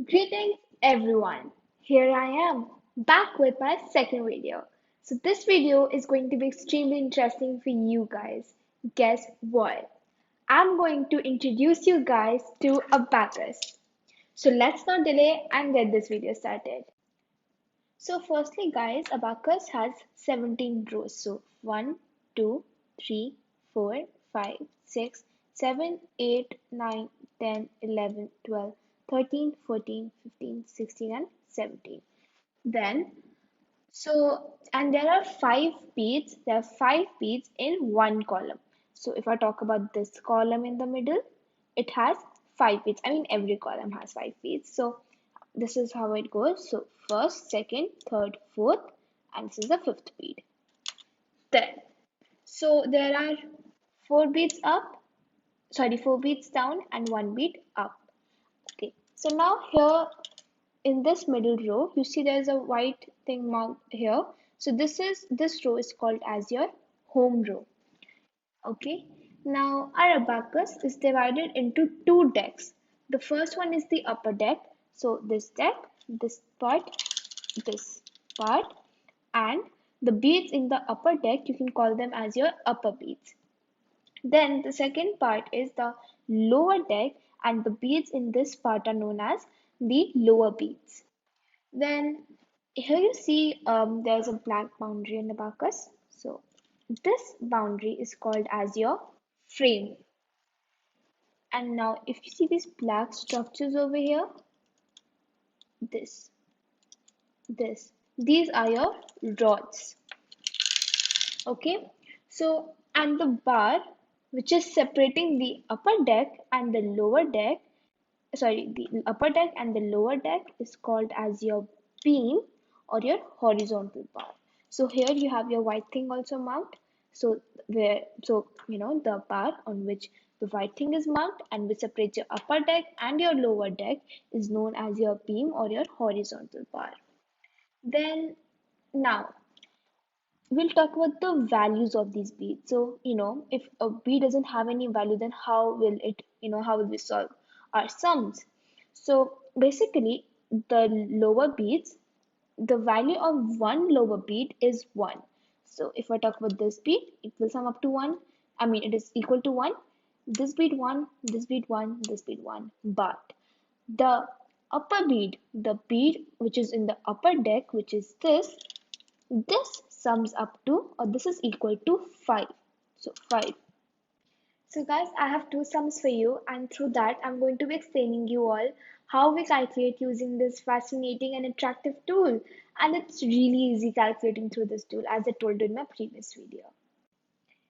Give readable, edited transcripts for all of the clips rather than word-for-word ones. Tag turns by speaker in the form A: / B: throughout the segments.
A: Greetings everyone. Here I am back with my second video. So this video is going to be extremely interesting for you guys. Guess what? I'm going to introduce you guys to Abacus. So let's not delay and get this video started. So firstly guys, Abacus has 17 rows. So 1, 2, 3, 4, 5, 6, 7, 8, 9, 10, 11, 12, 13, 14, 15, 16 and 17. Then and there are five beads in one column. So if I talk about this column in the middle, it has five beads. I mean every column has five beads. So this is how it goes. So first, second, third, fourth, and this is the fifth bead. Then, so there are four beads down and one bead up. Okay, so now here in this middle row, you see there's a white thing marked here. So this row is called as your home row. Okay, now our abacus is divided into two decks. The first one is the upper deck. So this deck, this part, and the beads in the upper deck, you can call them as your upper beads. Then the second part is the lower deck, and the beads in this part are known as the lower beads. Then here you see there's a black boundary in the abacus. So this boundary is called as your frame. And now if you see these black structures over here, this, these are your rods. Okay, so and the bar which is separating the upper deck and the lower deck, sorry, the upper deck and the lower deck is called as your beam or your horizontal bar. So here you have your white thing also marked. So the bar on which the white thing is marked and which separates your upper deck and your lower deck is known as your beam or your horizontal bar. Then now we'll talk about the values of these beads. So, if a bead doesn't have any value, then how will we solve our sums? So basically, the lower beads, the value of one lower bead is 1. So if I talk about this bead, it will sum up to 1. I mean, it is equal to 1. This bead 1, this bead 1, this bead 1. But the upper bead, the bead which is in the upper deck, which is this sums up to, or this is equal to 5. So 5. So guys, I have two sums for you, and through that I'm going to be explaining you all how we calculate using this fascinating and attractive tool. And it's really easy calculating through this tool, as I told you in my previous video.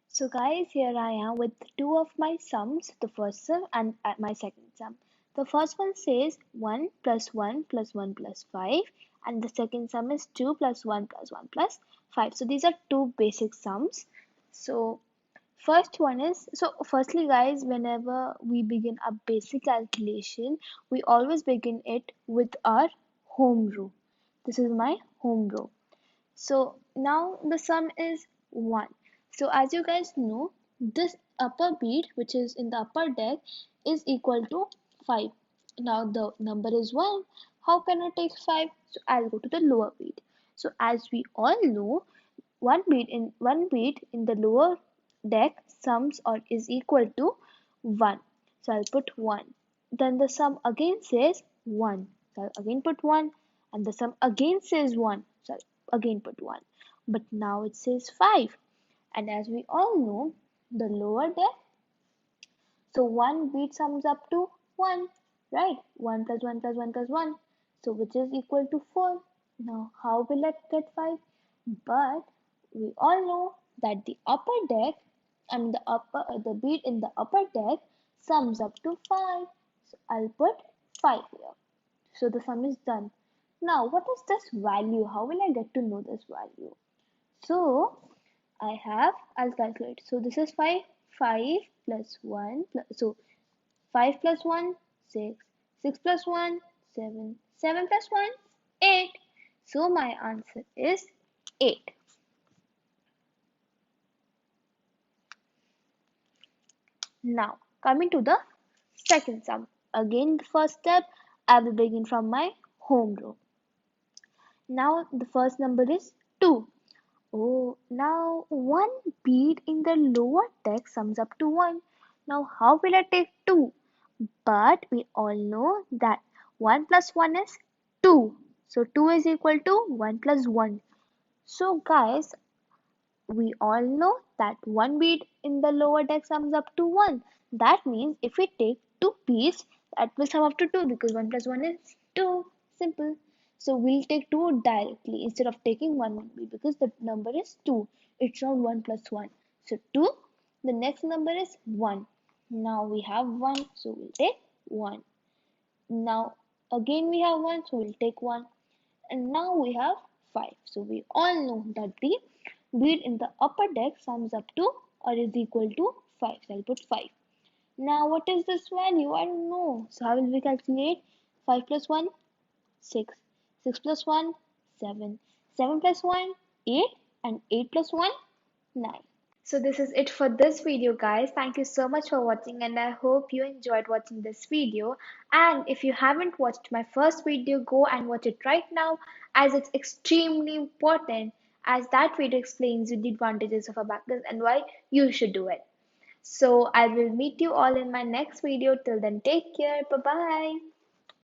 A: So guys, here I am with two of my sums, the first sum and my second sum. The first one says 1 plus 1 plus 1 plus 5, and the second sum is 2 plus 1 plus 1 plus 5. So these are two basic sums. So firstly guys, whenever we begin a basic calculation, we always begin it with our home row. This is my home row. So now the sum is 1. So as you guys know, this upper bead which is in the upper deck is equal to 5. Now the number is 1. How can I take 5? So I'll go to the lower bead. So as we all know, one bead in the lower deck sums or is equal to 1. So I'll put 1. Then the sum again says 1. So I'll again put 1, and the sum again says 1. So I'll again put 1. But now it says 5. And as we all know, the lower deck, so one bead sums up to 1, right? 1 plus 1 plus 1 plus 1. So which is equal to 4. Now how will I get 5? But we all know that the upper deck and the bead in the upper deck sums up to 5. So I'll put 5 here. So the sum is done. Now what is this value? How will I get to know this value? So I'll calculate. So this is 5. 5 plus 1 so 5 plus 1, 6. 6 plus 1, 7. 7 plus 1, 8. So my answer is 8. Now coming to the second sum. Again the first step, I will begin from my home row. Now the first number is 2. Oh, now one bead in the lower deck sums up to 1. Now how will I take 2? But we all know that 1 plus 1 is 2. So 2 is equal to 1 plus 1. So guys, we all know that one bead in the lower deck sums up to 1. That means if we take two beads, that will sum up to 2 because 1 plus 1 is 2. Simple. So we'll take 2 directly instead of taking one bead because the number is 2. It's not 1 plus 1. So 2. The next number is 1. Now we have 1, so we'll take 1. Now again we have 1, so we'll take 1. And now we have 5. So we all know that the bead in the upper deck sums up to or is equal to 5. So I'll put 5. Now what is this value? I don't know. So how will we calculate? 5 plus 1, 6. 6 plus 1, 7. 7 plus 1, 8. And 8 plus 1, 9. So this is it for this video guys. Thank you so much for watching and I hope you enjoyed watching this video. And if you haven't watched my first video, go and watch it right now as it's extremely important as that video explains you the advantages of Abacus and why you should do it. So I will meet you all in my next video. Till then, take care. Bye bye.